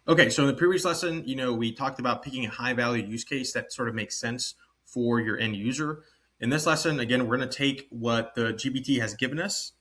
Okay, so in the previous lesson, we talked about picking a high value use case that sort of makes sense for your end user. In this lesson, again, we're going to take what the GPT has given us.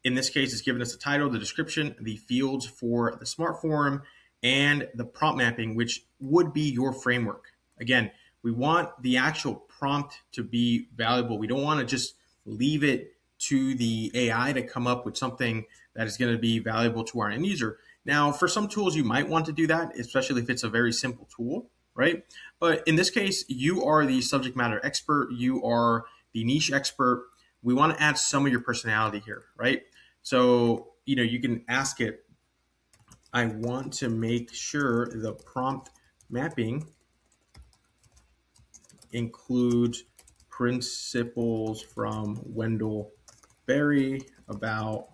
In this case, it's given us the title, the description, the fields for the smart form, and the prompt mapping, which would be your framework. Again, we want the actual prompt to be valuable. We don't want to just leave it to the AI to come up with something that is going to be valuable to our end user. Now, for some tools, you might want to do that, especially if it's a very simple tool, right? But in this case, you are the subject matter expert, you are the niche expert. We want to add some of your personality here, right? So, you can ask it, I want to make sure the prompt mapping includes principles from Wendell Berry about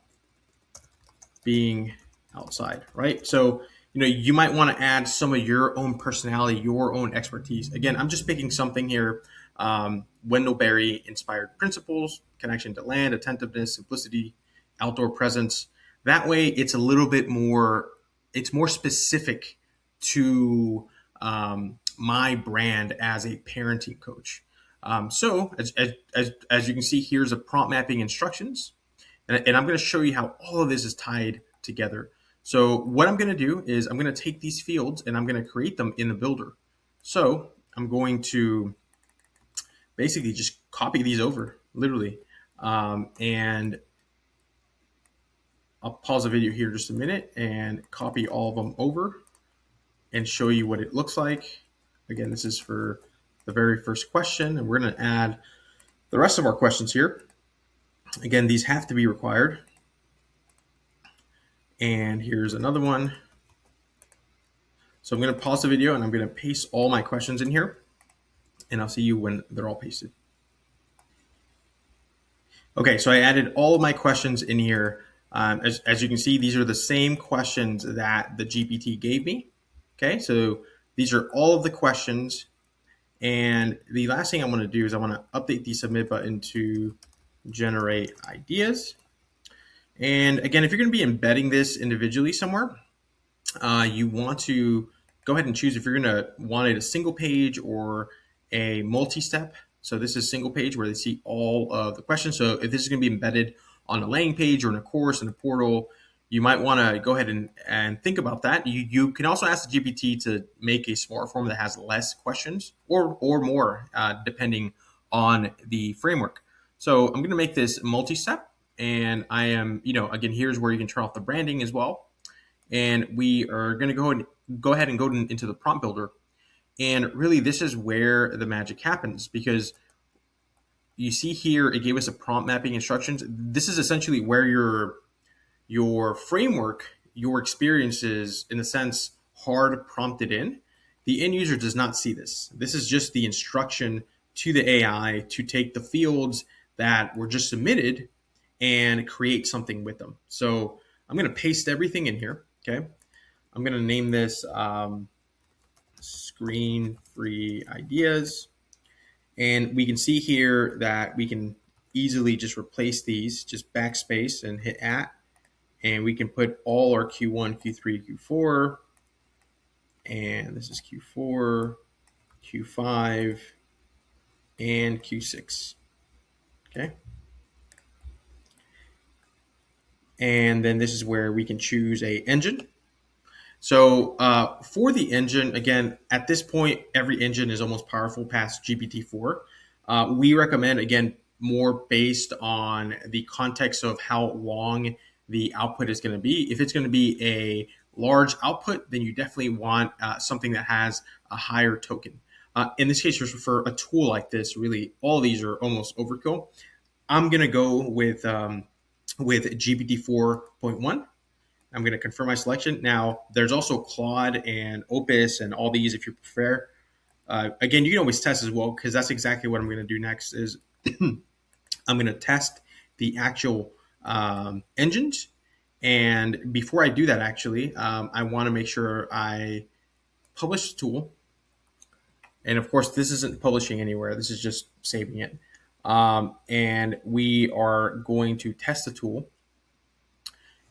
being outside, right? So, you might want to add some of your own personality, your own expertise. Again, I'm just picking something here. Wendell Berry inspired principles, connection to land, attentiveness, simplicity, outdoor presence. That way, it's a little bit more. It's more specific to my brand as a parenting coach. So, as you can see, here's a prompt mapping instructions. And I'm going to show you how all of this is tied together. So what I'm going to do is I'm going to take these fields and I'm going to create them in the builder. So I'm going to basically just copy these over, literally. And I'll pause the video here just a minute and copy all of them over and show you what it looks like. Again, this is for the very first question, and we're going to add the rest of our questions here. Again, these have to be required. And here's another one. So I'm going to pause the video and I'm going to paste all my questions in here, and I'll see you when they're all pasted. Okay, so I added all of my questions in here. As you can see, these are the same questions that the GPT gave me. Okay, so these are all of the questions. And the last thing I want to do is I want to update the submit button to generate ideas. And again, if you're going to be embedding this individually somewhere, you want to go ahead and choose if you're going to want it a single page or a multi-step. So this is single page where they see all of the questions. So if this is going to be embedded on a landing page or in a course in a portal, you might want to go ahead and think about that. You can also ask the GPT to make a smart form that has less questions or more, depending on the framework. So I'm going to make this multi-step, and I am, again, here's where you can turn off the branding as well. And we are going to go ahead and go into the prompt builder. And really, this is where the magic happens, because you see here, it gave us a prompt mapping instructions. This is essentially where your framework, your experiences, in a sense, hard prompted in. The end user does not see this. This is just the instruction to the AI to take the fields that were just submitted and create something with them. So I'm going to paste everything in here. Okay. I'm going to name this screen free ideas. And we can see here that we can easily just replace these, just backspace and hit at. And we can put all our Q1, Q3, Q4. And this is Q4, Q5, and Q6. Okay. And then this is where we can choose a engine. So for the engine, again, at this point, every engine is almost powerful past GPT-4. We recommend, again, more based on the context of how long the output is going to be. If it's going to be a large output, then you definitely want something that has a higher token. In this case, for a tool like this, really, all of these are almost overkill. I'm going to go with GPT 4.1. I'm going to confirm my selection. Now, there's also Claude and Opus and all these if you prefer. Again, you can always test as well, because that's exactly what I'm going to do next is I'm going to test the actual engines. And before I do that, actually, I want to make sure I publish the tool. And of course, this isn't publishing anywhere. This is just saving it. And we are going to test the tool.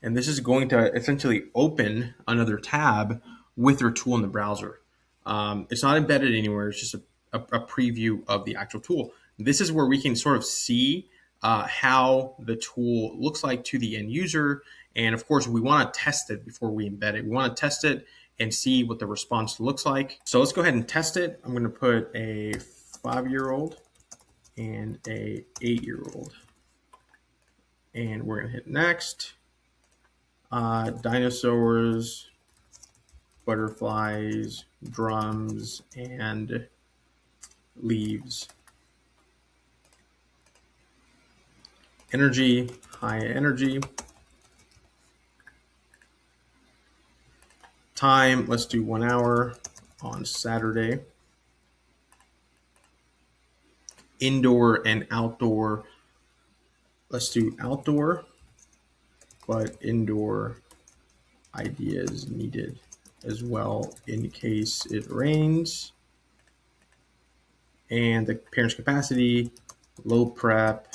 And this is going to essentially open another tab with their tool in the browser. It's not embedded anywhere. It's just a preview of the actual tool. This is where we can sort of see how the tool looks like to the end user. And of course, we want to test it before we embed it. We want to test it and see what the response looks like. So let's go ahead and test it. I'm going to put a 5-year-old and a 8-year-old. And we're going to hit next. Dinosaurs, butterflies, drums, and leaves. Energy, high energy. Time, let's do 1 hour on Saturday. Indoor and outdoor, let's do outdoor, but indoor ideas needed as well in case it rains. And the parent's capacity, low prep,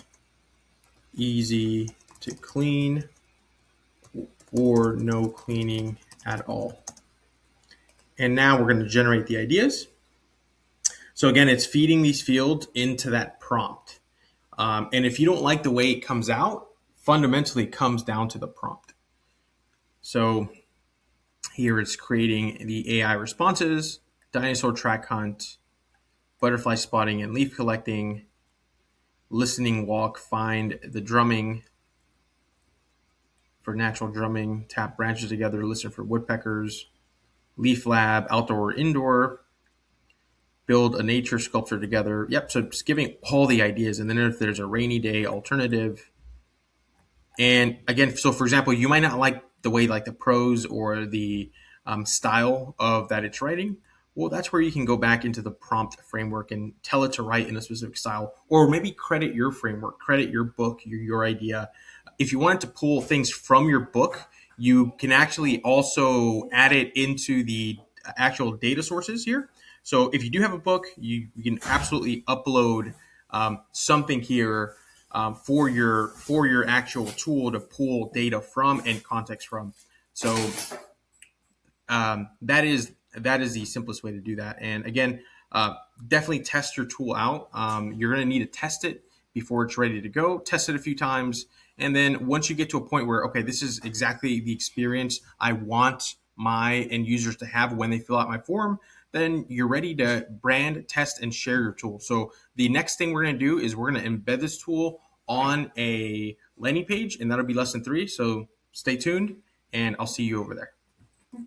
easy to clean, or no cleaning at all. And now we're going to generate the ideas. So again, it's feeding these fields into that prompt. And if you don't like the way it comes out, fundamentally it comes down to the prompt. So here it's creating the AI responses, dinosaur track hunt, butterfly spotting and leaf collecting, listening walk, find the drumming for natural drumming, tap branches together, listen for woodpeckers, leaf lab, outdoor or indoor, build a nature sculpture together. Yep, so just giving all the ideas. And then if there's a rainy day alternative. And again, so for example, you might not like the way like the prose or the style of that it's writing. Well, that's where you can go back into the prompt framework and tell it to write in a specific style, or maybe credit your framework, credit your book, your idea. If you wanted to pull things from your book, you can actually also add it into the actual data sources here. So if you do have a book, you can absolutely upload something here for your actual tool to pull data from and context from. So that is the simplest way to do that. And again, definitely test your tool out. You're going to need to test it before it's ready to go. Test it a few times. And then once you get to a point where, okay, this is exactly the experience I want my end users to have when they fill out my form, then you're ready to brand, test, and share your tool. So the next thing we're going to do is we're going to embed this tool on a landing page, and that'll be lesson 3. So stay tuned, and I'll see you over there.